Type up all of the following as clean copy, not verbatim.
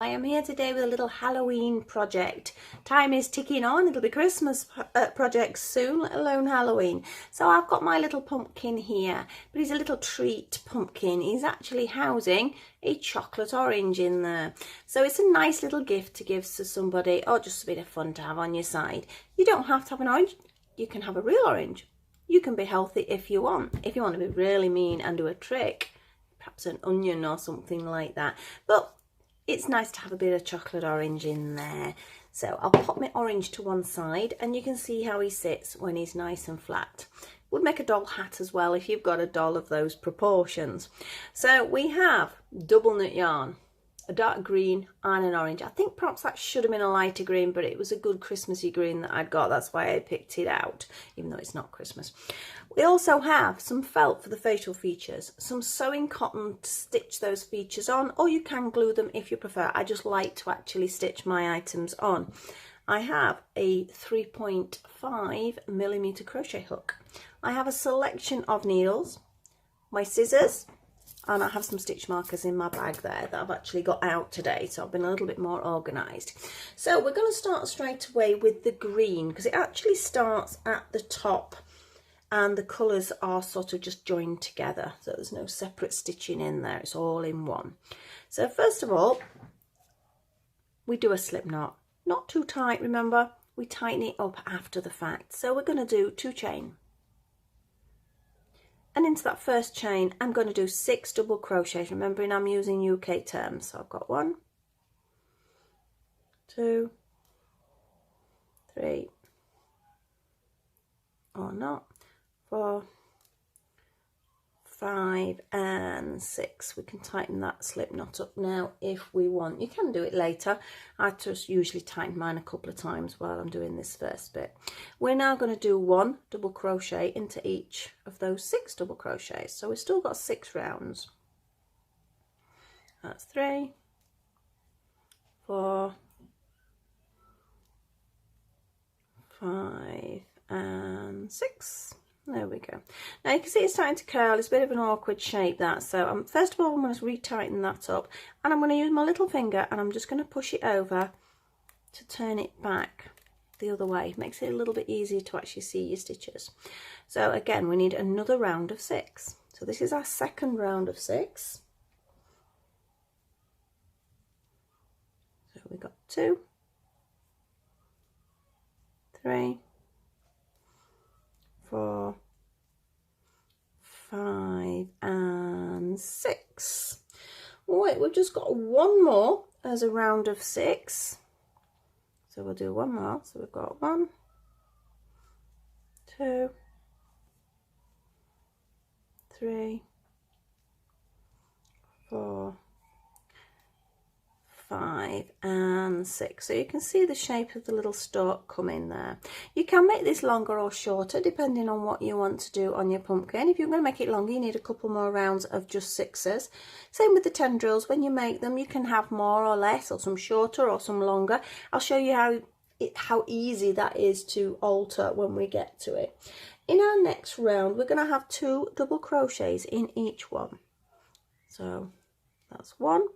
I am here today with a little Halloween project. Time is ticking on, it'll be Christmas projects soon, let alone Halloween. So I've got my little pumpkin here, but he's a little treat pumpkin. He's actually housing a chocolate orange in there. So it's a nice little gift to give to somebody, or just a bit of fun to have on your side. You don't have to have an orange, you can have a real orange. You can be healthy if you want. If you want to be really mean and do a trick, perhaps an onion or something like that. But it's nice to have a bit of chocolate orange in there. So I'll pop my orange to one side and you can see how he sits when he's nice and flat. Would make a doll hat as well if you've got a doll of those proportions. So we have double knit yarn, a dark green and an orange. I think perhaps that should have been a lighter green, but it was a good Christmassy green that I'd got. That's why I picked it out, even though it's not Christmas. We also have some felt for the facial features, some sewing cotton to stitch those features on, or you can glue them if you prefer. I just like to actually stitch my items on. I have a 3.5mm crochet hook. I have a selection of needles, my scissors, and I have some stitch markers in my bag there that I've actually got out today, so I've been a little bit more organised. So we're going to start straight away with the green, because it actually starts at the top and the colours are sort of just joined together, so there's no separate stitching in there, it's all in one. So first of all, we do a slip knot, not too tight, remember, we tighten it up after the fact. So we're going to do 2 chain. And into that first chain, I'm going to do 6 double crochets, remembering I'm using UK terms. So I've got 1, 2, 3, or not, 4, 5 and 6. We can tighten that slip knot up now if we want. You can do it later. I just usually tighten mine a couple of times while I'm doing this first bit. We're now going to do 1 double crochet into each of those 6 double crochets. So we've still got 6 rounds. That's 3, 4, 5 and 6. There we go. Now you can see it's starting to curl. It's a bit of an awkward shape, that. So first of all, I'm going to retighten that up, and I'm going to use my little finger and I'm just going to push it over to turn it back the other way. Makes it a little bit easier to actually see your stitches. So again, we need another round of 6. So this is our second round of 6. So we've got 2, 3, 4, 5 and 6. Wait, we've just got one more as a round of 6. So we'll do one more. So we've got 1, 2, 3, 4, 5 and 6. So you can see the shape of the little stalk come in there. You can make this longer or shorter depending on what you want to do on your pumpkin. If you're going to make it longer, you need a couple more rounds of just 6s. Same with the tendrils. When you make them, you can have more or less, or some shorter or some longer. I'll show you how easy that is to alter when we get to it. In our next round, we're going to have 2 double crochets in each one. So that's 1,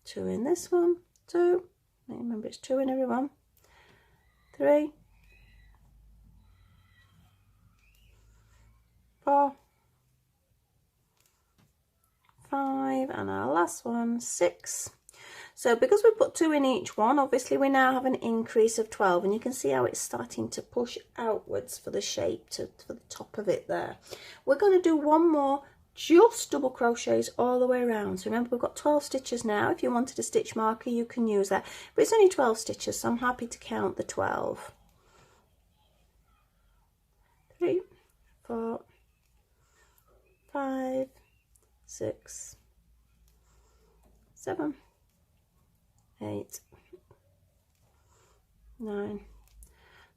2 in this one, 2, remember it's 2 in every one, 3, 4, 5, and our last one, 6. So because we put 2 in each one, obviously we now have an increase of 12, and you can see how it's starting to push outwards for the shape, for the top of it there. We're going to do one more just double crochets all the way around. So remember, we've got 12 stitches now. If you wanted a stitch marker, you can use that, but it's only 12 stitches, so I'm happy to count the 12. 3, 4, 5, 6, 7, 8, 9,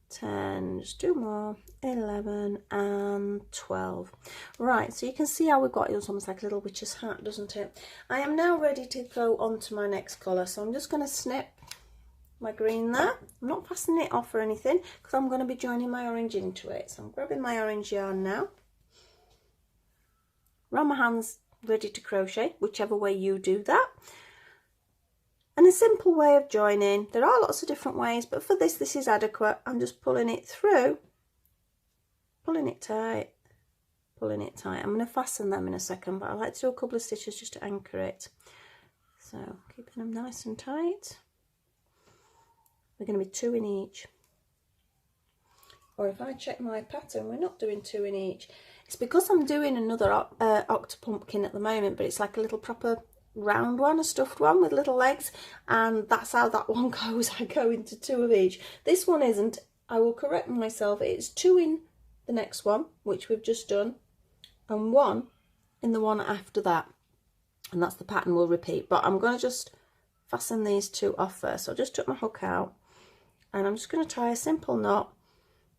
10, just 2 more, 11 and 12. Right, so you can see how we've got it almost like a little witch's hat, doesn't it? I am now ready to go on to my next colour, so I'm just going to snip my green there. I'm not fastening it off or anything because I'm going to be joining my orange into it. So I'm grabbing my orange yarn now, round my hands ready to crochet, whichever way you do that. simple way of joining. There are lots of different ways, but for this is adequate. I'm just pulling it through, pulling it tight, pulling it tight. I'm going to fasten them in a second, but I like to do a couple of stitches just to anchor it. So keeping them nice and tight. We're going to be 2 in each. Or if I check my pattern, we're not doing 2 in each. It's because I'm doing another Octopumpkin at the moment, but it's like a little proper round one, a stuffed one with little legs, and that's how that one goes. I go into 2 of each. This one isn't. I will correct myself. It's 2 in the next one, which we've just done, and 1 in the one after that, and that's the pattern we'll repeat. But I'm going to just fasten these 2 off first. So I just took my hook out, and I'm just going to tie a simple knot.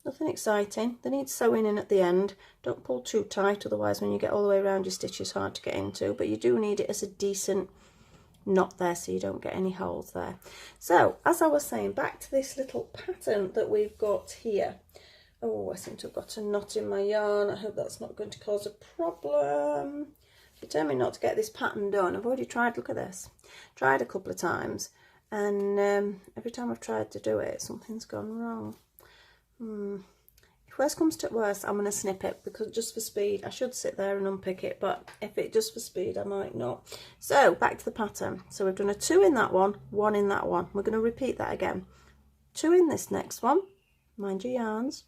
Nothing exciting. They need sewing in at the end. Don't pull too tight, otherwise when you get all the way around your stitch it's hard to get into, but you do need it as a decent knot there so you don't get any holes there. So as I was saying, back to this little pattern that we've got here. Oh, I seem to have got a knot in my yarn. I hope that's not going to cause a problem. Determined not to get this pattern done. I've already tried, look at this, tried a couple of times, and every time I've tried to do it, something's gone wrong. If worse comes to worse, I'm going to snip it, because just for speed, I should sit there and unpick it, but if it just for speed, I might not. So back to the pattern. So we've done a 2 in that one, 1 in that one. We're going to repeat that again. 2 in this next one, mind your yarns,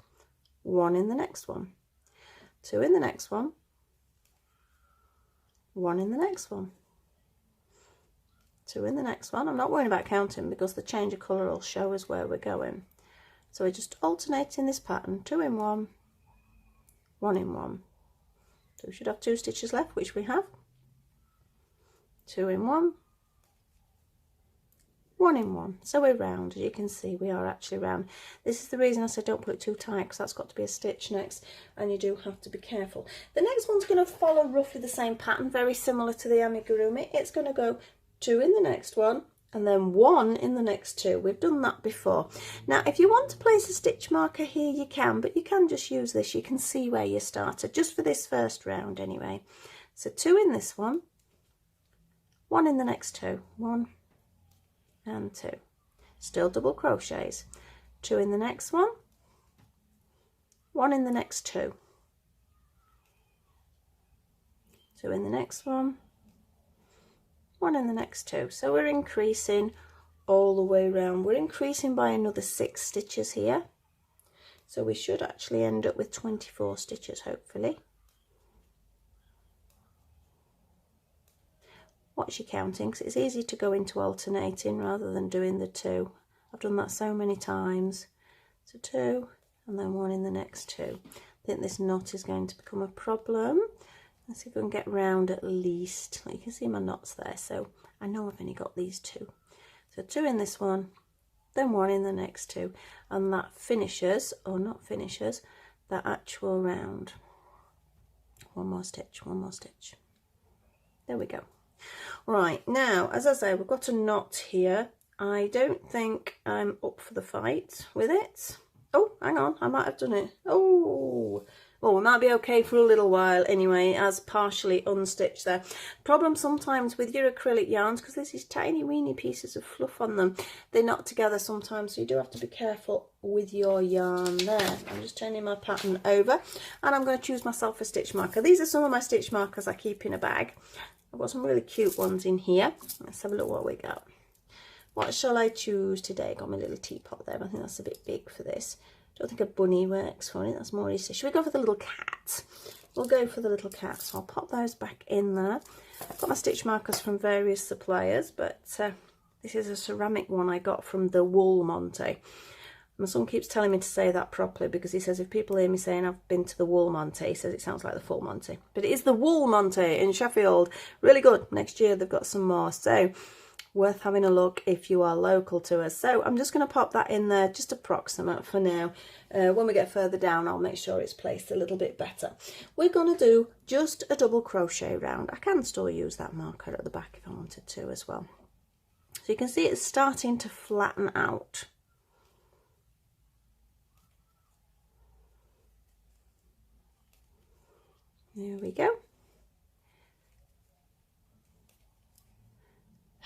1 in the next one, 2 in the next one, 1 in the next one, 2 in the next one. I'm not worrying about counting because the change of colour will show us where we're going. So we're just alternating this pattern, 2 in 1, 1 in 1. So we should have 2 stitches left, which we have. 2 in 1, 1 in 1. So we're round. As you can see, we are actually round. This is the reason I said don't put it too tight, because that's got to be a stitch next, and you do have to be careful. The next one's going to follow roughly the same pattern, very similar to the amigurumi. It's going to go 2 in the next one, and then 1 in the next 2. We've done that before. Now if you want to place a stitch marker here, you can, but you can just use this. You can see where you started, just for this first round anyway. So 2 in this one, 1 in the next 2, 1 and 2. Still double crochets. 2 in the next one, 1 in the next 2, 2 in the next one, 1 in the next 2. So we're increasing all the way around. We're increasing by another 6 stitches here, so we should actually end up with 24 stitches hopefully. Watch your counting, because it's easy to go into alternating rather than doing the 2. I've done that so many times. So 2 and then 1 in the next 2. I think this knot is going to become a problem. Let's see if we can get round at least. You can see my knots there, so I know I've only got these 2. So 2 in this one, then 1 in the next 2, and that finishes, or not finishes, the actual round. One more stitch, one more stitch. There we go. Right, now, as I say, we've got a knot here. I don't think I'm up for the fight with it. Oh, hang on, I might have done it. Oh, well, we might be okay for a little while anyway, as partially unstitched there. Problem sometimes with your acrylic yarns, because there's these tiny weeny pieces of fluff on them, they're not together sometimes, so you do have to be careful with your yarn there. I'm just turning my pattern over, and I'm going to choose myself a stitch marker. These are some of my stitch markers I keep in a bag. I've got some really cute ones in here. Let's have a look what we got. What shall I choose today? Got my little teapot there, but I think that's a bit big for this. Don't think a bunny works for it. That's more easy. Should we go for the little cat? We'll go for the little cat. So I'll pop those back in there. I've got my stitch markers from various suppliers, but this is a ceramic one I got from the Wool Monte. My son keeps telling me to say that properly, because he says if people hear me saying I've been to the Wool Monte, he says it sounds like the Full Monty. But it is the Wool Monte in Sheffield. Really good. Next year they've got some more. So worth having a look if you are local to us. So I'm just going to pop that in there, just approximate for now. When we get further down, I'll make sure it's placed a little bit better. We're going to do just a double crochet round. I can still use that marker at the back if I wanted to as well. So you can see it's starting to flatten out. There we go.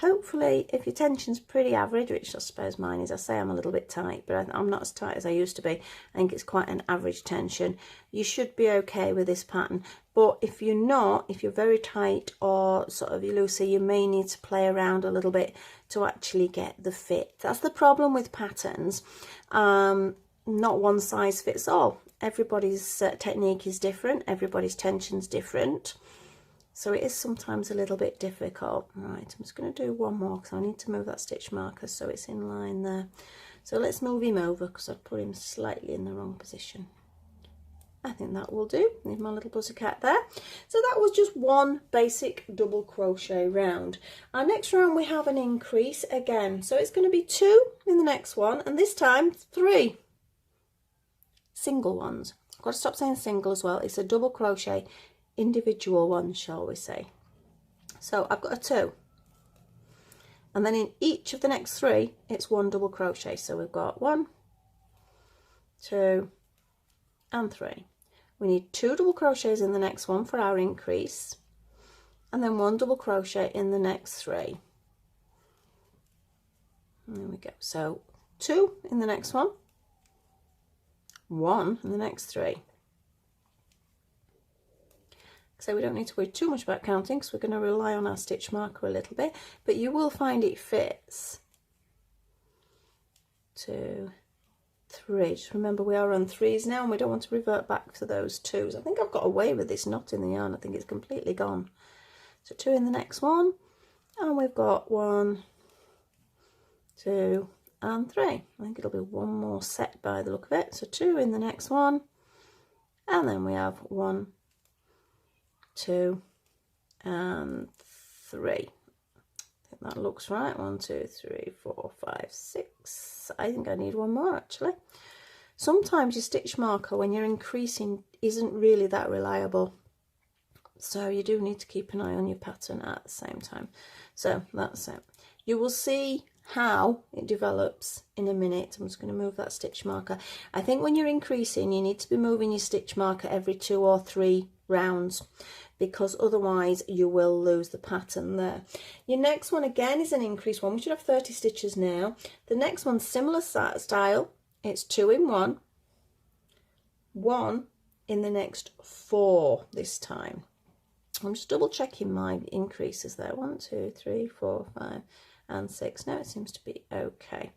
Hopefully, if your tension's pretty average, which I suppose mine is, I say I'm a little bit tight, but I'm not as tight as I used to be. I think it's quite an average tension. You should be okay with this pattern. But if you're not, if you're very tight or sort of loosey, you may need to play around a little bit to actually get the fit. That's the problem with patterns. Not one size fits all. Everybody's technique is different. Everybody's tension's different. So it is sometimes a little bit difficult. Right, I'm just going to do one more because I need to move that stitch marker so it's in line there. So let's move him over because I've put him slightly in the wrong position. I think that will do. Leave my little pussycat there. So that was just one basic double crochet round. Our next round we have an increase again. So it's going to be 2 in the next one, and this time 3 single ones. I've got to stop saying single as well. It's a double crochet. Individual ones, shall we say. So I've got a 2, and then in each of the next 3 it's 1 double crochet. So we've got 1, 2 and 3. We need 2 double crochets in the next one for our increase, and then 1 double crochet in the next 3. And there we go. So 2 in the next one, 1 in the next 3. So we don't need to worry too much about counting because we're going to rely on our stitch marker a little bit, but you will find it fits. 2, 3. Just remember we are on 3s now and we don't want to revert back to those 2s. I think I've got away with this knot in the yarn. I think it's completely gone. So 2 in the next one, and we've got 1, 2 and 3. I think it'll be one more set by the look of it. So 2 in the next one, and then we have 1, 2 and 3. I think that looks right. 1, 2, 3, 4, 5, 6. I think I need one more actually. Sometimes your stitch marker when you're increasing isn't really that reliable, so you do need to keep an eye on your pattern at the same time. So that's it. You will see how it develops in a minute. I'm just going to move that stitch marker. I think when you're increasing you need to be moving your stitch marker every 2 or 3 rounds, because otherwise you will lose the pattern there. Your next one again is an increase one. We should have 30 stitches now. The next one's similar style. It's 2 in 1, 1 in the next 4 this time. I'm just double checking my increases there. 1, 2, 3, 4, 5 and 6. Now it seems to be okay.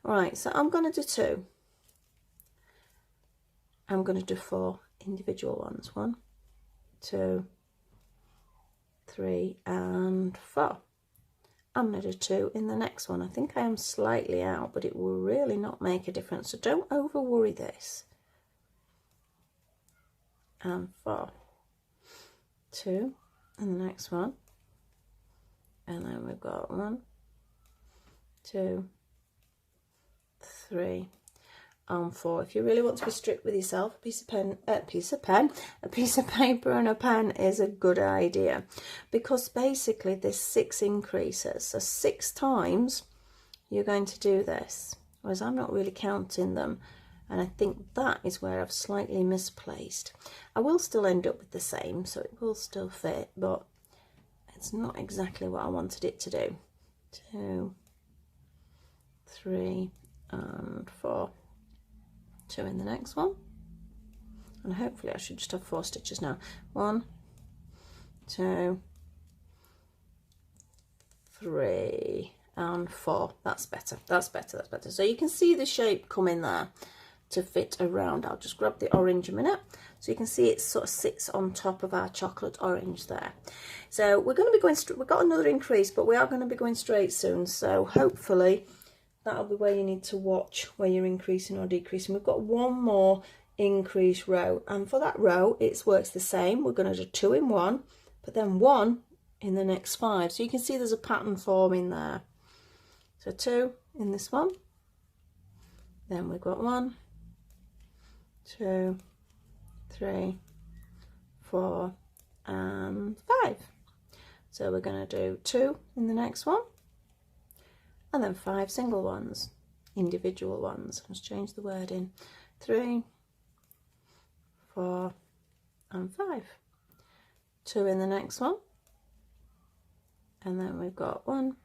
Right, so I'm going to do 2. I'm going to do 4 individual ones. 1, 2, 3 and 4. I'm going to do 2 in the next one. I think I am slightly out, but it will really not make a difference, so don't over worry this. And 4, 2 in the next one, and then we've got 1, 2, 3 and 4. If you really want to be strict with yourself, a piece of paper and a pen is a good idea, because basically there's 6 increases, so 6 times you're going to do this, whereas I'm not really counting them, and I think that is where I've slightly misplaced. I will still end up with the same, so it will still fit, but it's not exactly what I wanted it to do. 2, 3 and 4. 2 in the next one, and hopefully I should just have 4 stitches now. 1, 2, 3 and 4. That's better, that's better, that's better. So you can see the shape come in there to fit around. I'll just grab the orange a minute so you can see it sort of sits on top of our chocolate orange there. So we're going to be going we've got another increase, but we are going to be going straight soon, so hopefully that'll be where you need to watch where you're increasing or decreasing. We've got one more increase row, and for that row it works the same. We're going to do 2 in 1, but then 1 in the next 5. So you can see there's a pattern forming there. So 2 in this one, then we've got 1, 2, 3, 4 and 5. So we're going to do 2 in the next one, and then 5 single ones, individual ones. Let's change the word in. 3, 4 and 5. 2 in the next one, and then we've got 1,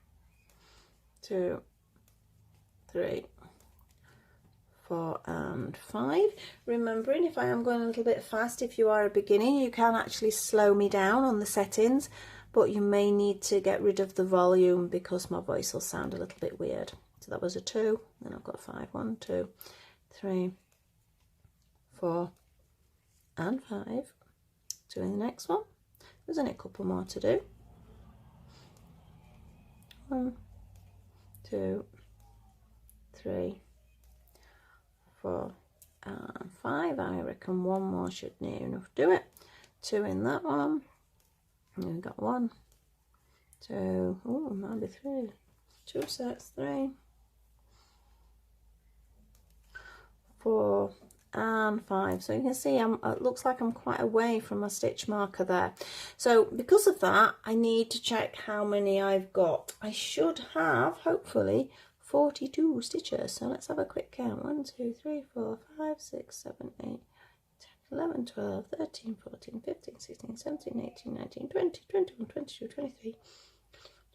2, 3, 4 and 5. Remembering, if I am going a little bit fast, if you are a beginner, you can actually slow me down on the settings, but you may need to get rid of the volume because my voice will sound a little bit weird. So that was a 2, then I've got 5. 1, 2, 3, 4 and 5. 2 in the next one. There's only a couple more to do. 1, 2, 3, 4 and 5. I reckon one more should near enough do it. 2 in that one. And we've got 1, 2, oh, maybe 3. 2 sets, 3, 4 and 5. So you can see it looks like I'm quite away from my stitch marker there. So because of that, I need to check how many I've got. I should have, hopefully, 42 stitches. So let's have a quick count. 1, 2, 3, 4, 5, 6, 7, 8, 10, 11, 12, 13, 14, 15, 16, 17, 18, 19, 20, 21, 22, 23,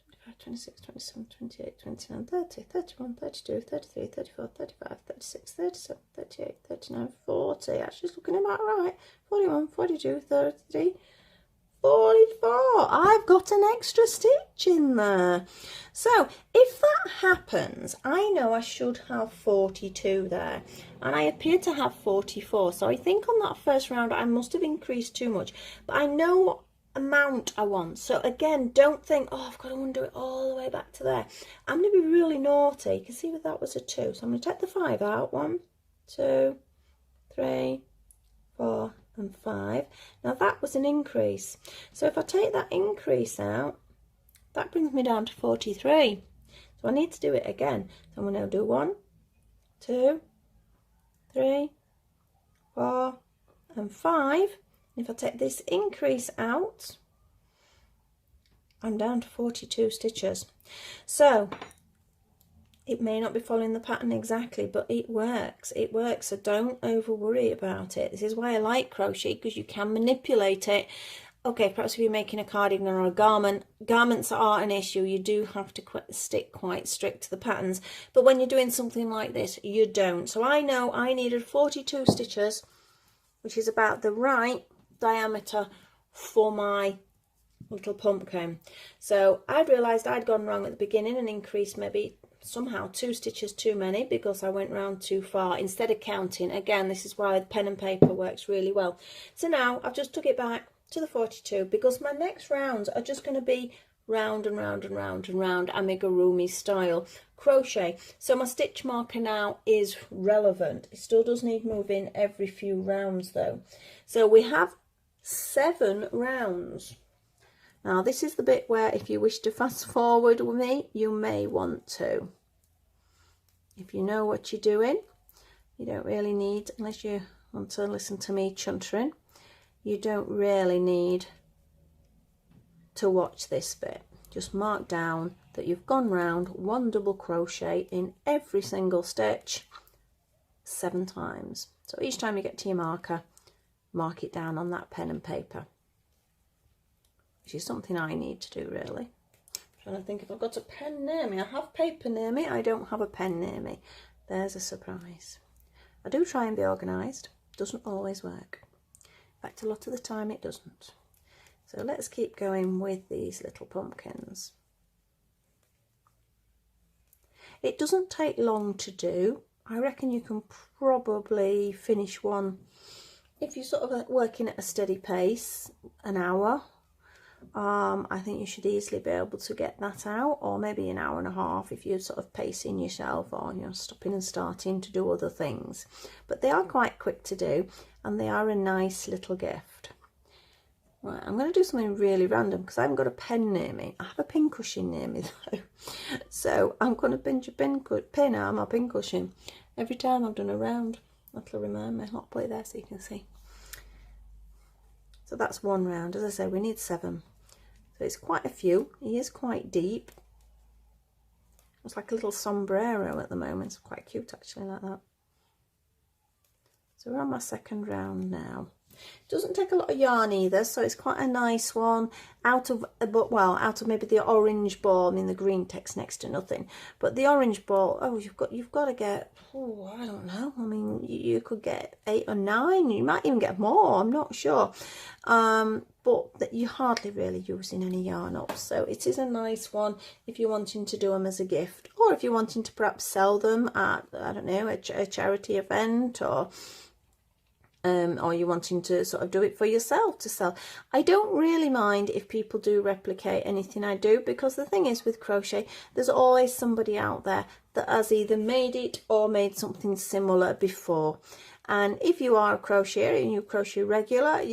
25, 26, 27, 28, 29, 30, 31, 32, 33, 34, 35, 36, 37, 38, 39, 40. Actually, it's looking about right. 41, 42, 33, 44. I've got an extra stitch in there. So if that happens, I know I should have 42 there, and I appear to have 44. So I think on that first round I must have increased too much, but I know what amount I want. So again, don't think, oh, I've got to undo it all the way back to there. I'm going to be really naughty. You can see that that was a 2, so I'm going to take the 5 out. 1, 2, 3, 4 and 5. Now that was an increase, so if I take that increase out, that brings me down to 43. So I need to do it again. So I'm going to do 1, 2, 3, 4 and 5. If I take this increase out, I'm down to 42 stitches. So it may not be following the pattern exactly, but it works. It works, so don't over worry about it. This is why I like crochet, because you can manipulate it. Okay, perhaps if you're making a cardigan or a garment, garments are an issue. You do have to stick quite strict to the patterns. But when you're doing something like this, you don't. So I know I needed 42 stitches, which is about the right diameter for my little pumpkin. So I'd realised I'd gone wrong at the beginning and increased maybe somehow 2 stitches too many because I went round too far instead of counting. Again, this is why pen and paper works really well. So now I've just took it back to the 42 because my next rounds are just going to be round and round and round and round amigurumi style crochet. So my stitch marker now is relevant. It still does need moving every few rounds though. So we have 7 rounds. Now this is the bit where if you wish to fast forward with me, you may want to. If you know what you're doing, you don't really need, unless you want to listen to me chuntering, you don't really need to watch this bit. Just mark down that you've gone round 1 double crochet in every single stitch 7 times. So each time you get to your marker, mark it down on that pen and paper, which is something I need to do really. I'm trying to think if I've got a pen near me. I have paper near me, I don't have a pen near me. There's a surprise. I do try and be organised, doesn't always work. In fact, a lot of the time it doesn't. So let's keep going with these little pumpkins. It doesn't take long to do. I reckon you can probably finish one, if you're sort of working at a steady pace, an hour. I think you should easily be able to get that out, or maybe an hour and a half if you're sort of pacing yourself or you're stopping and starting to do other things. But they are quite quick to do and they are a nice little gift. Right, I'm going to do something really random because I haven't got a pen near me. I have a pin cushion near me though. So I'm going to pinch a pin on my pin cushion every time I've done a round. That'll remind me. I'll put it there so you can see. So that's 1 round. As I say, we need 7. So it's quite a few. He is quite deep. It's like a little sombrero at the moment. It's quite cute actually, like that. So we're on my 2nd round now. Doesn't take a lot of yarn either, so it's quite a nice one. Out of maybe the orange ball. I mean, the green takes next to nothing, but the orange ball, oh, you've got to get, oh, I don't know. I mean, you could get 8 or 9. You might even get more. I'm not sure, but that you're hardly really using any yarn up. So it is a nice one if you're wanting to do them as a gift, or if you're wanting to perhaps sell them at, I don't know, a charity event, or you're wanting to sort of do it for yourself to sell. I don't really mind if people do replicate anything I do, because the thing is with crochet, there's always somebody out there that has either made it or made something similar before. And if you are a crocheter and you crochet regular,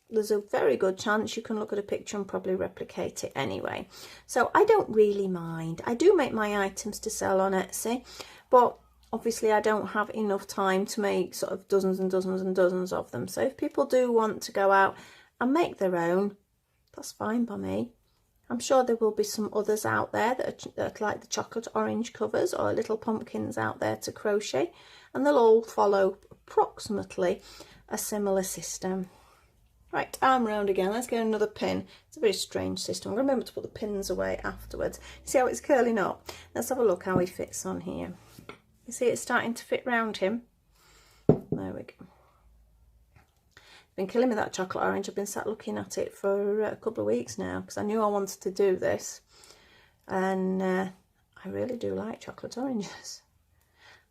there's a very good chance you can look at a picture and probably replicate it anyway. So I don't really mind. I do make my items to sell on Etsy, but obviously I don't have enough time to make sort of dozens and dozens and dozens of them. So if people do want to go out and make their own, that's fine by me. I'm sure there will be some others out there that are like the chocolate orange covers, or little pumpkins out there to crochet, and they'll all follow approximately a similar system. Right, arm round again. Let's get another pin. It's a very strange system. Remember to put the pins away afterwards. See how it's curling up? Let's have a look how he fits on here. You see it's starting to fit round him. There we go. Been killing me that chocolate orange. I've been sat looking at it for a couple of weeks now, because I knew I wanted to do this, and I really do like chocolate oranges.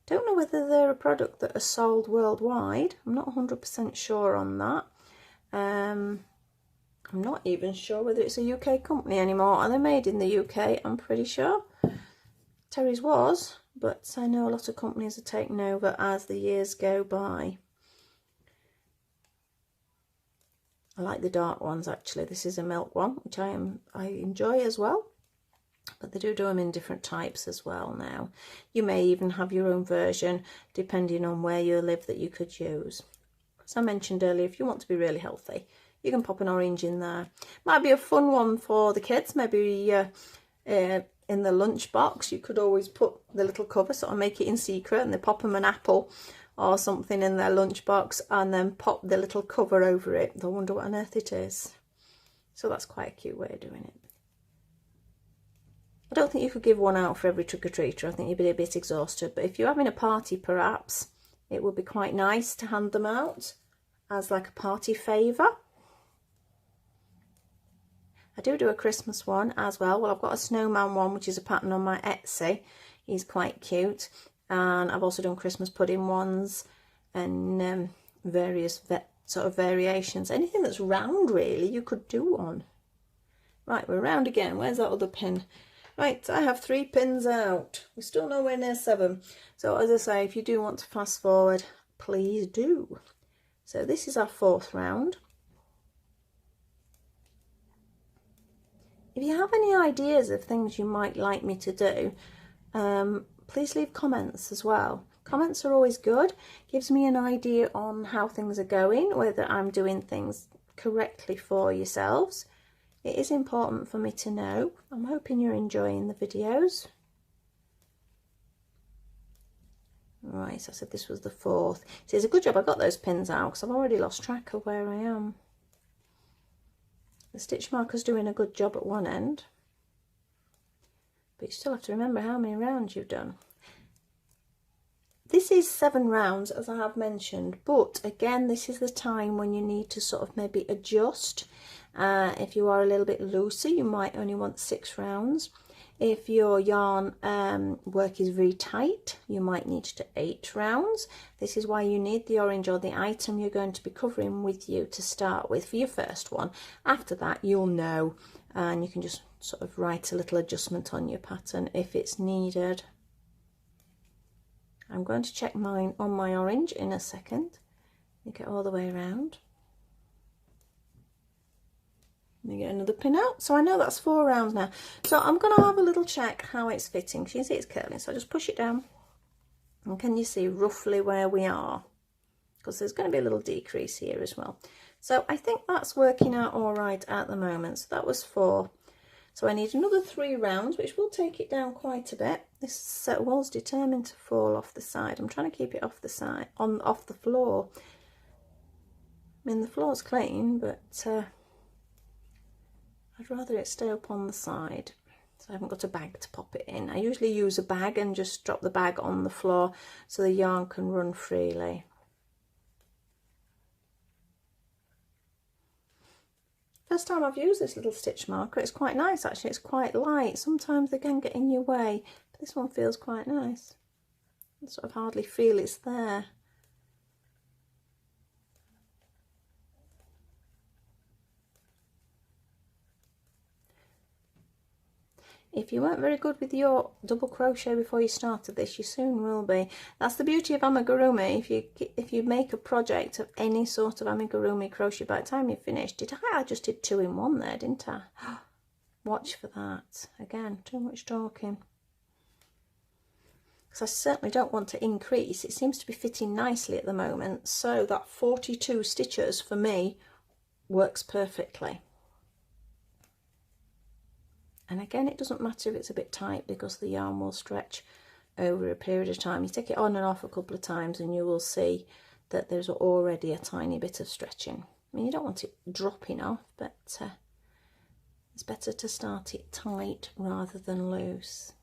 Don't know whether they're a product that are sold worldwide. I'm not 100% sure on that. I'm not even sure whether it's a UK company anymore. Are they made in the UK? I'm pretty sure. Terry's was, but I know a lot of companies are taking over as the years go by. I like the dark ones actually. This is a milk one, which I enjoy as well. But they do them in different types as well now. You may even have your own version depending on where you live that you could use. As I mentioned earlier, if you want to be really healthy, you can pop an orange in there. Might be a fun one for the kids, maybe in the lunch box. You could always put the little cover, sort of make it in secret, and they pop them an apple or something in their lunch box, and then pop the little cover over it. They'll wonder what on earth it is. So that's quite a cute way of doing it. I don't think you could give one out for every trick-or-treater. I think you'd be a bit exhausted, but if you're having a party perhaps, it would be quite nice to hand them out as like a party favour. I do a Christmas one as well. Well, I've got a snowman one, which is a pattern on my Etsy. He's quite cute. And I've also done Christmas pudding ones and various sort of variations. Anything that's round, really, you could do one. Right, we're round again. Where's that other pin? Right, I have 3 pins out. We're still nowhere near 7. So as I say, if you do want to fast forward, please do. So this is our 4th round. If you have any ideas of things you might like me to do, please leave comments as well. Comments are always good. Gives me an idea on how things are going, whether I'm doing things correctly for yourselves. It is important for me to know. I'm hoping you're enjoying the videos. Right, so I said this was the 4th. See, it's a good job I got those pins out, because I've already lost track of where I am. The stitch marker's doing a good job at one end, but you still have to remember how many rounds you've done. This is 7 rounds, as I have mentioned, but again, this is the time when you need to sort of maybe adjust. If you are a little bit looser, you might only want 6 rounds. If your yarn work is very tight, you might need to 8 rounds. This is why you need the orange or the item you're going to be covering with you to start with for your first one. After that, you'll know, and you can just sort of write a little adjustment on your pattern if it's needed. I'm going to check mine on my orange in a second. You get all the way around. Let me get another pin out. So I know that's 4 rounds now. So I'm going to have a little check how it's fitting. So you can see it's curling. So I just push it down. And can you see roughly where we are? Because there's going to be a little decrease here as well. So I think that's working out all right at the moment. So that was 4. So I need another 3 rounds, which will take it down quite a bit. This wall's determined to fall off the side. I'm trying to keep it off the side, off the floor. I mean, the floor's clean, but I'd rather it stay up on the side. So I haven't got a bag to pop it in. I usually use a bag and just drop the bag on the floor so the yarn can run freely. First time I've used this little stitch marker. It's quite nice actually. It's quite light. Sometimes they can get in your way, but this one feels quite nice. I sort of hardly feel it's there. If you weren't very good with your double crochet before you started this, you soon will be. That's the beauty of amigurumi. If you make a project of any sort of amigurumi crochet, by the time you've finished, I just did 2 in 1 there, didn't I? Watch for that. Again, too much talking. Because I certainly don't want to increase. It seems to be fitting nicely at the moment, so that 42 stitches for me works perfectly. And again, it doesn't matter if it's a bit tight because the yarn will stretch over a period of time. You take it on and off a couple of times and you will see that there's already a tiny bit of stretching. I mean, you don't want it dropping off, but it's better to start it tight rather than loose.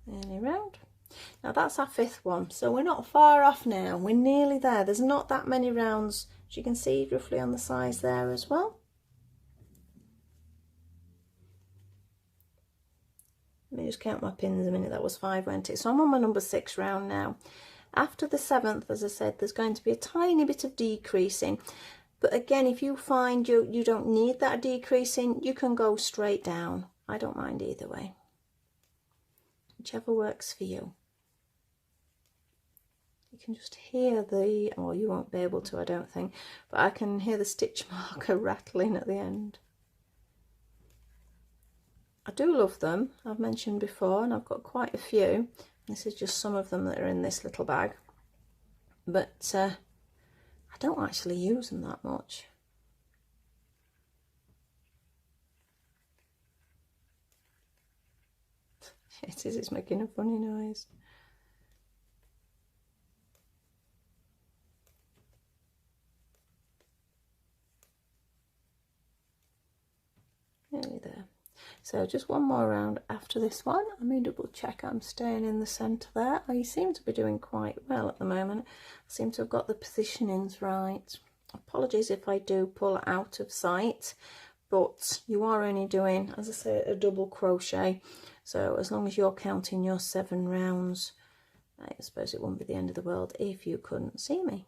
Nearly round. Now that's our 5th one, so we're not far off now. We're nearly there. There's not that many rounds, as you can see, roughly on the size there as well. Let me just count my pins a minute. That was 5, wasn't it? So I'm on my number 6 round now. After the 7th, as I said, there's going to be a tiny bit of decreasing. But again, if you find you don't need that decreasing, you can go straight down. I don't mind either way. Whichever works for you. You can just hear the, oh, you won't be able to, I don't think, but I can hear the stitch marker rattling at the end. I do love them, I've mentioned before, and I've got quite a few. This is just some of them that are in this little bag, but I don't actually use them that much. It is, it's making a funny noise. Nearly there. So just one more round after this one. Let me double check I'm staying in the centre there. I seem to be doing quite well at the moment. I seem to have got the positionings right. Apologies if I do pull out of sight, but you are only doing, as I say, a double crochet. So as long as you're counting your 7 rounds, I suppose it wouldn't be the end of the world if you couldn't see me.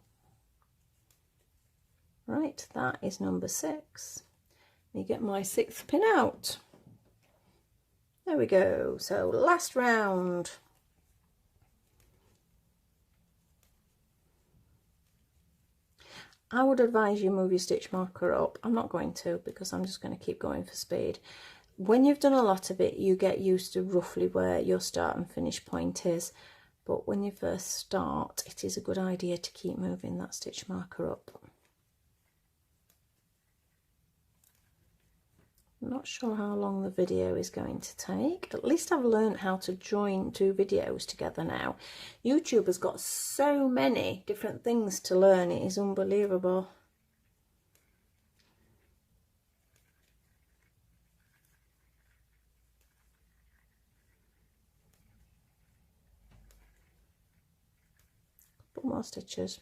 Right, that is number 6. Let me get my 6th pin out. There we go. So last round. I would advise you move your stitch marker up. I'm not going to, because I'm just going to keep going for speed. When you've done a lot of it, you get used to roughly where your start and finish point is. But when you first start, it is a good idea to keep moving that stitch marker up. I'm not sure how long the video is going to take. At least I've learned how to join 2 videos together now. YouTube has got so many different things to learn, it is unbelievable. Couple more stitches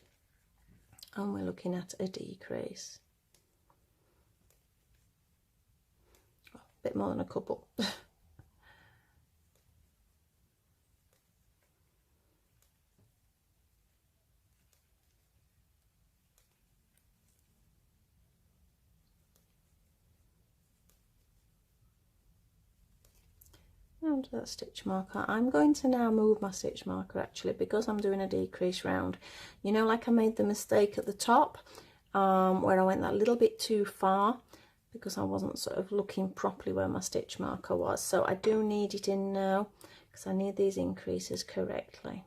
and we're looking at a decrease. Bit more than a couple. Round that stitch marker. I'm going to now move my stitch marker actually, because I'm doing a decrease round. You know, like I made the mistake at the top where I went that little bit too far, because I wasn't sort of looking properly where my stitch marker was. So I do need it in now, because I need these increases correctly.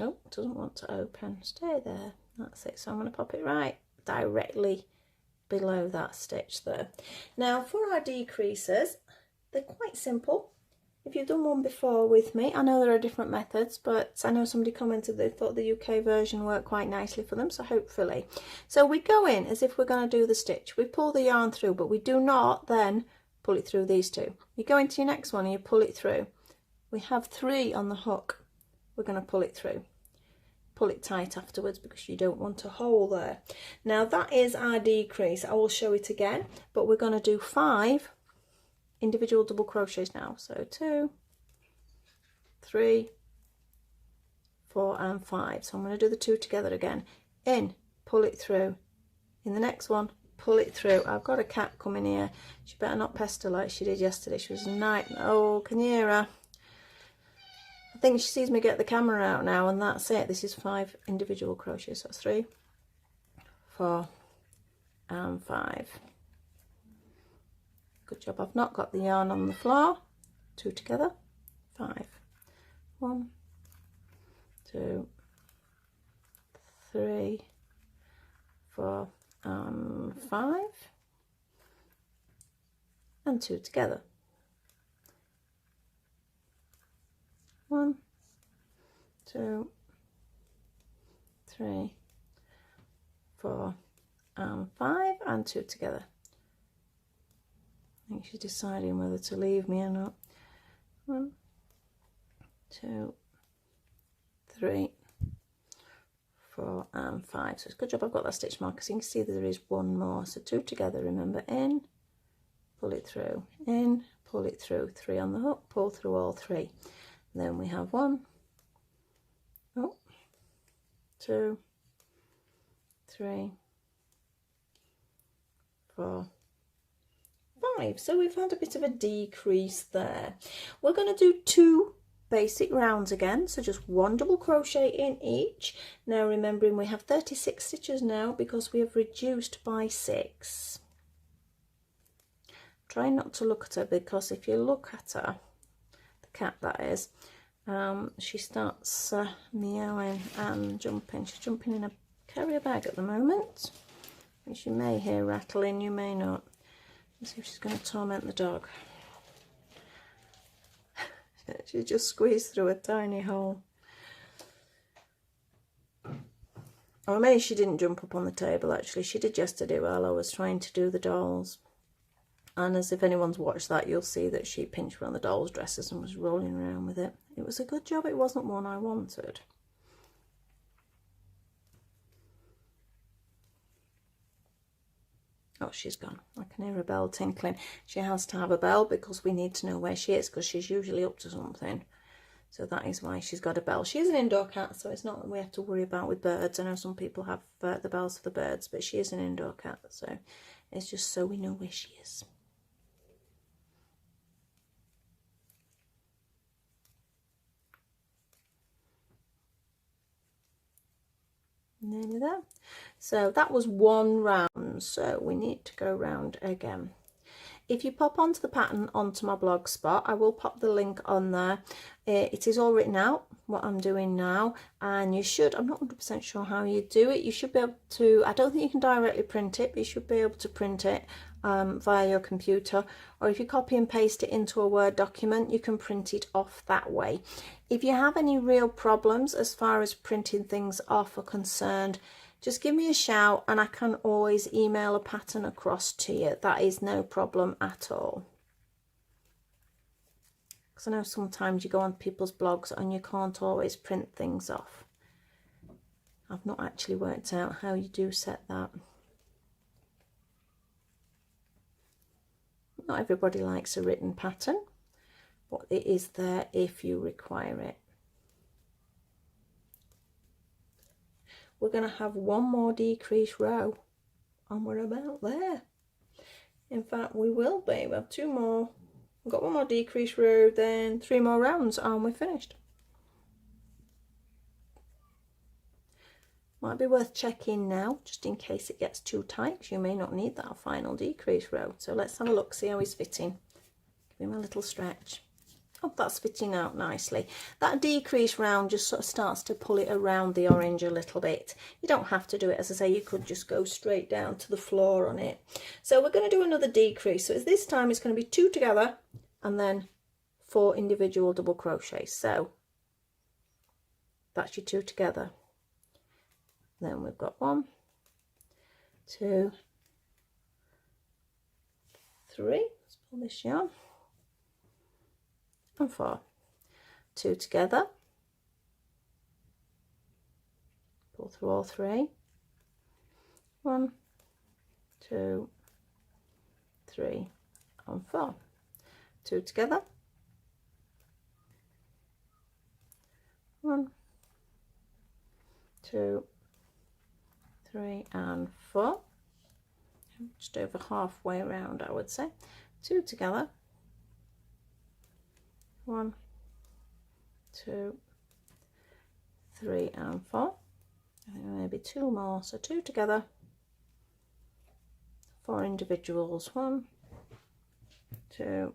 Oh, it doesn't want to open. Stay there. That's it. So I'm going to pop it right directly below that stitch there. Now for our decreases, they're quite simple. If you've done one before with me, I know there are different methods, but I know somebody commented they thought the UK version worked quite nicely for them, so hopefully. So we go in as if we're going to do the stitch. We pull the yarn through, but we do not then pull it through these two. You go into your next one and you pull it through. We have 3 on the hook. We're going to pull it through. Pull it tight afterwards because you don't want a hole there. Now that is our decrease. I will show it again, but we're going to do 5 individual double crochets now. So 2, 3, 4 and 5. So I'm going to do the 2 together again. In, pull it through. In the next one, pull it through. I've got a cat coming here. She better not pester like she did yesterday. She was a nightmare. Oh, can you hear her? I think she sees me get the camera out now, and that's it. This is 5 individual crochets. So that's 3, 4 and 5. Good job. I've not got the yarn on the floor. 2 together. 5. 1, 2, 3, 4 and 5. And 2 together. 1, 2, 3, 4 and 5 and 2 together. I think she's deciding whether to leave me or not. 1, 2, 3, 4 and 5. So it's a good job I've got that stitch marker, so you can see that there is one more. So 2 together, remember, in, pull it through, in, pull it through, 3 on the hook, pull through all 3. And then we have 1, 2, 3, 4, 5. So we've had a bit of a decrease there. We're going to do 2 basic rounds again, so just 1 double crochet in each. Now remembering we have 36 stitches now because we have reduced by 6. Try not to look at her, because if you look at her, the cat that is, she starts meowing and jumping. She's jumping in a carrier bag at the moment, which you may hear rattling, you may not. Let's see if she's going to torment the dog. She just squeezed through a tiny hole. Or maybe she didn't jump up on the table, actually. She did yesterday while I was trying to do the dolls. And as if anyone's watched that, you'll see that she pinched one of the dolls' dresses and was rolling around with it. It was a good job it wasn't one I wanted. Oh, she's gone. I can hear a bell tinkling. She has to have a bell because we need to know where she is, because she's usually up to something. So that is why she's got a bell. She is an indoor cat, so it's not that we have to worry about with birds. I know some people have the bells for the birds, but she is an indoor cat, so it's just so we know where she is. Nearly there. So that was 1 round, so we need to go round again. If you pop onto the pattern onto my blog spot, I will pop the link on there. It is all written out what I'm doing now, and you should, I'm not 100% sure how you do it, you should be able to, I don't think you can directly print it, but you should be able to print it via your computer, or if you copy and paste it into a Word document, you can print it off that way. If you have any real problems as far as printing things off are concerned, just give me a shout and I can always email a pattern across to you. That is no problem at all. Because I know sometimes you go on people's blogs and you can't always print things off. I've not actually worked out how you do set that. Not everybody likes a written pattern, but it is there if you require it. We're going to have 1 more decrease row and we're about there. In fact, we will be. We have 2 more. We've got 1 more decrease row, then 3 more rounds and we're finished. Might be worth checking now, just in case it gets too tight, 'cause you may not need that final decrease row. So let's have a look, see how he's fitting. Give him a little stretch. Oh, that's fitting out nicely. That decrease round just sort of starts to pull it around the orange a little bit. You don't have to do it, as I say, you could just go straight down to the floor on it. So we're going to do another decrease. So this time it's going to be 2 together and then 4 individual double crochets. So that's your 2 together. Then we've got 1, 2, 3, let's pull this yarn, and 4, 2 together, pull through all 3, 1, 2, 3, and 4, 2 together, 1, 2, 3, and 4, just over halfway around, I would say, 2 together, 1, 2, 3, and 4, I think maybe 2 more, so 2 together, 4 individuals, 1, 2,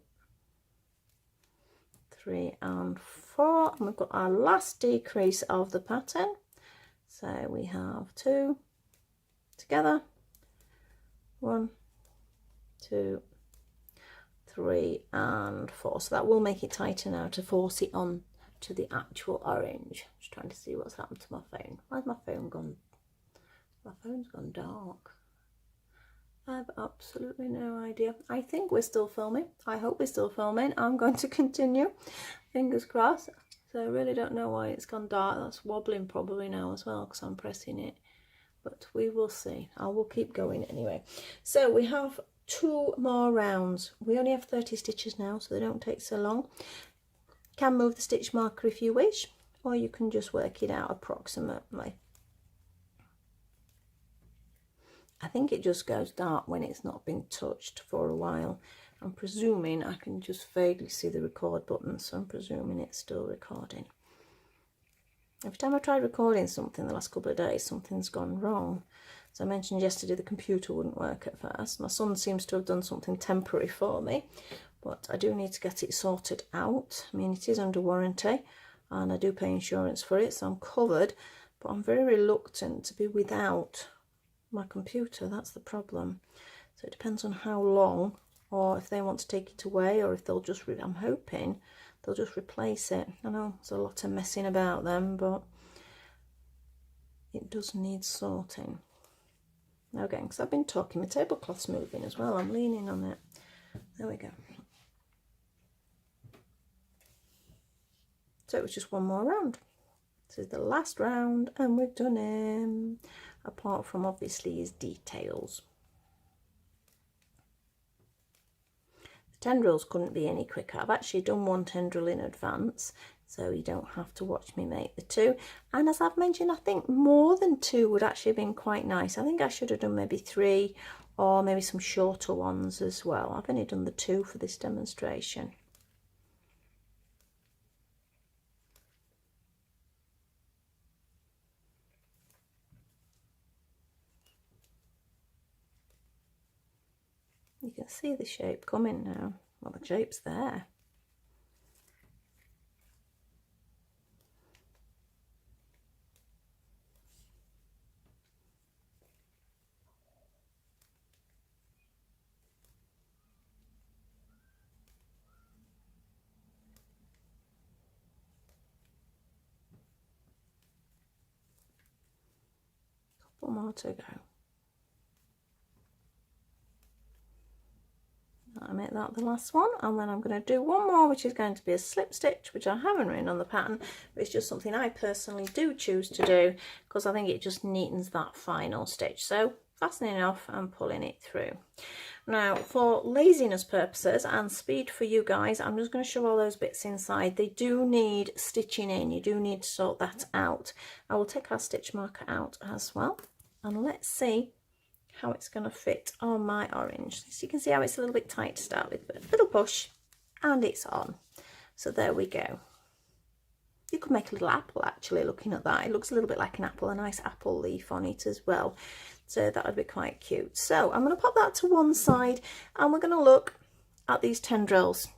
3, and 4, and we've got our last decrease of the pattern, so we have 2 together, 1, 2, 3, and 4. So that will make it tighter now to force it on to the actual orange. Just trying to see what's happened to my phone. Why's my phone gone? My phone's gone dark. I have absolutely no idea. I think we're still filming. I hope we're still filming. I'm going to continue. Fingers crossed. So I really don't know why it's gone dark. That's wobbling probably now as well because I'm pressing it. But we will see. I will keep going anyway. So we have 2 more rounds. We only have 30 stitches now, so they don't take so long. You can move the stitch marker if you wish, or you can just work it out approximately. I think it just goes dark when it's not been touched for a while. I'm presuming I can just vaguely see the record button, so I'm presuming it's still recording. Every time I tried recording something the last couple of days, something's gone wrong. As I mentioned yesterday, the computer wouldn't work at first. My son seems to have done something temporary for me, but I do need to get it sorted out. I mean, it is under warranty and I do pay insurance for it, so I'm covered, but I'm very reluctant to be without my computer. That's the problem. So it depends on how long, or if they want to take it away, or if they'll just, I'm hoping they'll just replace it. I know there's a lot of messing about them, but it does need sorting. Okay, because I've been talking, my tablecloth's moving as well. I'm leaning on it. There we go. So it was just 1 more round. This is the last round and we've done him, apart from obviously his details. Tendrils couldn't be any quicker. I've actually done 1 tendril in advance, so you don't have to watch me make the 2. And as I've mentioned, I think more than 2 would actually have been quite nice. I think I should have done maybe 3 or maybe some shorter ones as well. I've only done the 2 for this demonstration. You can see the shape coming now. Well, the shape's there. Couple more to go. I make that the last one, and then I'm going to do 1 more, which is going to be a slip stitch, which I haven't written on the pattern, but it's just something I personally do choose to do because I think it just neatens that final stitch. So fastening off and pulling it through. Now, for laziness purposes and speed for you guys, I'm just going to show all those bits inside. They do need stitching in. You do need to sort that out. I will take our stitch marker out as well, and let's see how it's going to fit on my orange. So you can see how it's a little bit tight to start with, but a little push and it's on. So there we go. You could make a little apple actually, looking at that. It looks a little bit like an apple, a nice apple leaf on it as well. So that would be quite cute. So I'm going to pop that to one side and we're going to look at these tendrils.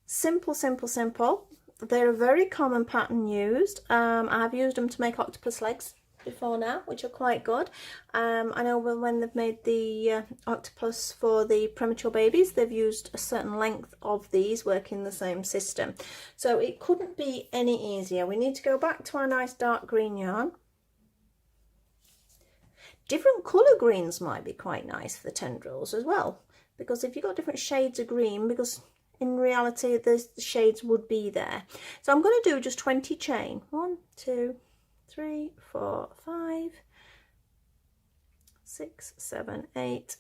Simple, simple, simple. They're a very common pattern used. I've used them to make octopus legs before now, which are quite good. I know when they've made the octopus for the premature babies, they've used a certain length of these working the same system. So it couldn't be any easier. We need to go back to our nice dark green yarn. Different colour greens might be quite nice for the tendrils as well, because if you've got different shades of green, because in reality the shades would be there. So I'm going to do just 20 chain. 1, 2, 3, 4, 5, 6, 7, 8,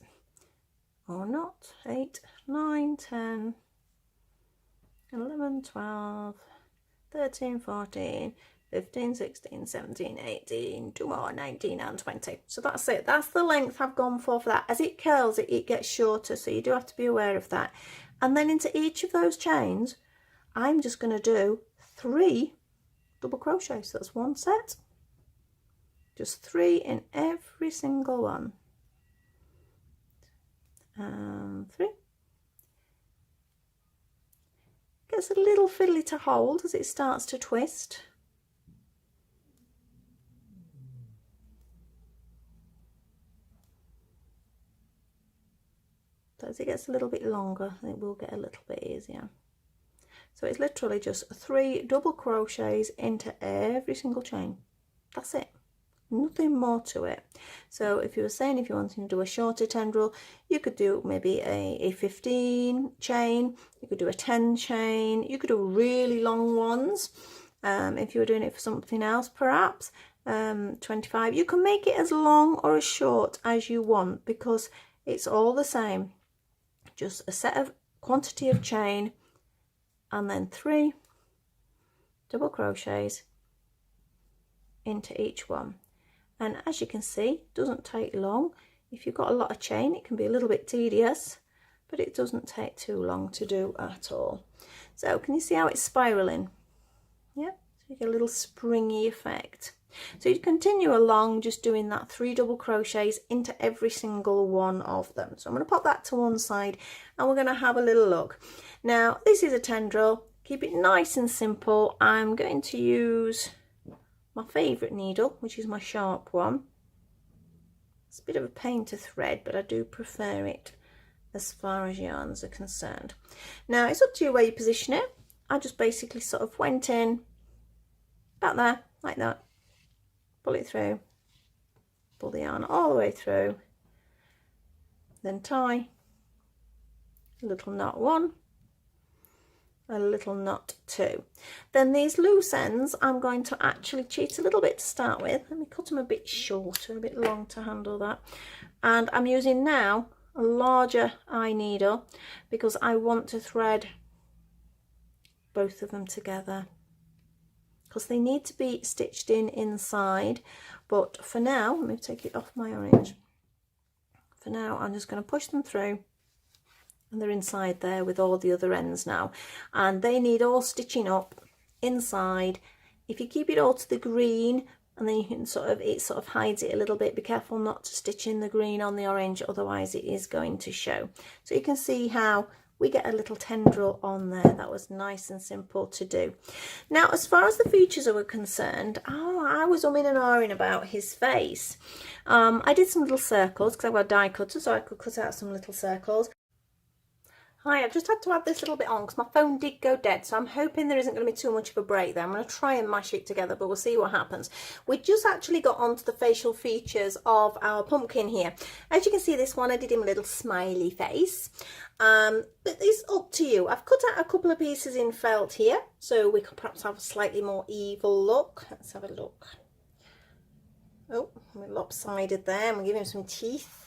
or not, 8, 9, 10, 11, 12, 13, 14, 15, 16, 17, 18, 2 more, 19 and 20. So that's it. That's the length I've gone for that. As it curls, it gets shorter, so you do have to be aware of that. And then into each of those chains, I'm just going to do 3 double crochets. So that's one set. Just 3 in every single one. 3. Gets a little fiddly to hold as it starts to twist. So as it gets a little bit longer, it will get a little bit easier. So it's literally just 3 double crochets into every single chain. That's it. Nothing more to it. So if you were saying if you wanted to do a shorter tendril, you could do maybe a 15 chain, you could do a 10 chain, you could do really long ones. If you were doing it for something else, perhaps 25. You can make it as long or as short as you want, because it's all the same. Just a set of quantity of chain and then 3 double crochets into each one. And as you can see, it doesn't take long. If you've got a lot of chain, it can be a little bit tedious, but it doesn't take too long to do at all. So can you see how it's spiraling? Yeah, so you get a little springy effect. So you continue along just doing that 3 double crochets into every single one of them. So I'm going to pop that to one side and we're going to have a little look. Now this is a tendril. Keep it nice and simple. I'm going to use my favourite needle, which is my sharp one. It's a bit of a pain to thread, but I do prefer it as far as yarns are concerned. Now it's up to you where you position it. I just basically sort of went in about there, like that. Pull it through, pull the yarn all the way through, then tie a little knot 1, a little knot 2. Then these loose ends I'm going to actually cheat a little bit to start with. Let me cut them a bit shorter, a bit long to handle that. And I'm using now a larger eye needle because I want to thread both of them together, because they need to be stitched in inside. But for now, let me take it off my orange. For now, I'm just going to push them through and they're inside there with all the other ends now. And they need all stitching up inside. If you keep it all to the green, and then you can it sort of hides it a little bit. Be careful not to stitch in the green on the orange, otherwise it is going to show. So you can see how we get a little tendril on there. That was nice and simple to do. Now, as far as the features are concerned, I was umming and ahhing about his face. I did some little circles because I've got a die cutter, so I could cut out some little circles. Hi, I've just had to add this little bit on because my phone did go dead, so I'm hoping there isn't going to be too much of a break there. I'm going to try and mash it together, but we'll see what happens. We just actually got onto the facial features of our pumpkin here. As you can see, this one I did him a little smiley face, but it's up to you. I've cut out a couple of pieces in felt here, so we could perhaps have a slightly more evil look. Let's have a look. Oh, we're lopsided there, and we'll give him some teeth.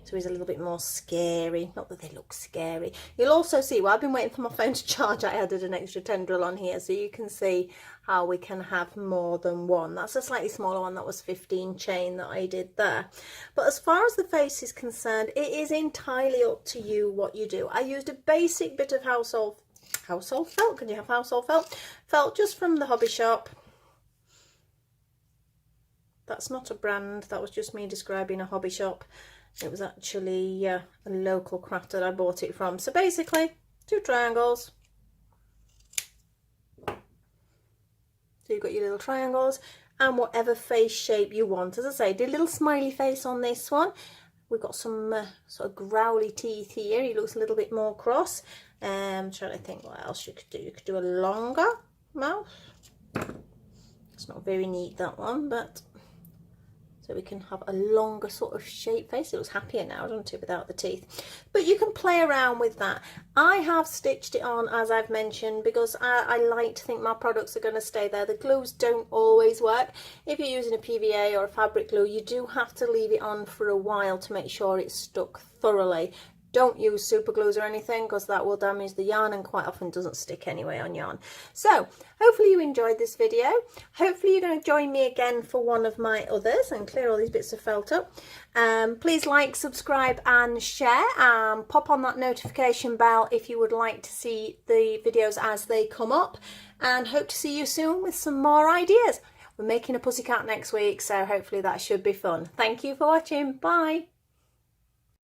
So he's a little bit more scary. Not that they look scary. You'll also see, well, I've been waiting for my phone to charge. I added an extra tendril on here, so you can see how we can have more than one. That's a slightly smaller one. That was 15 chain that I did there. But as far as the face is concerned, it is entirely up to you what you do. I used a basic bit of household felt. Can you have household felt? Felt just from the hobby shop. That's not a brand. That was just me describing a hobby shop. It was actually a local craft that I bought it from. So basically, 2 triangles. So you've got your little triangles, and whatever face shape you want. As I say, did a little smiley face on this one. We've got some sort of growly teeth here. He looks a little bit more cross. Trying to think what else you could do. You could do a longer mouth. It's not very neat, that one, but so we can have a longer sort of shape face. It looks happier now, doesn't it, without the teeth? But you can play around with that. I have stitched it on, as I've mentioned, because I like to think my products are going to stay there. The glues don't always work. If you're using a PVA or a fabric glue, you do have to leave it on for a while to make sure it's stuck thoroughly. Don't use super glues or anything, because that will damage the yarn and quite often doesn't stick anyway on yarn. So hopefully you enjoyed this video. Hopefully you're going to join me again for one of my others and clear all these bits of felt up. Please like, subscribe and share. Pop on that notification bell if you would like to see the videos as they come up, and hope to see you soon with some more ideas. We're making a pussycat next week, so hopefully that should be fun. Thank you for watching. Bye.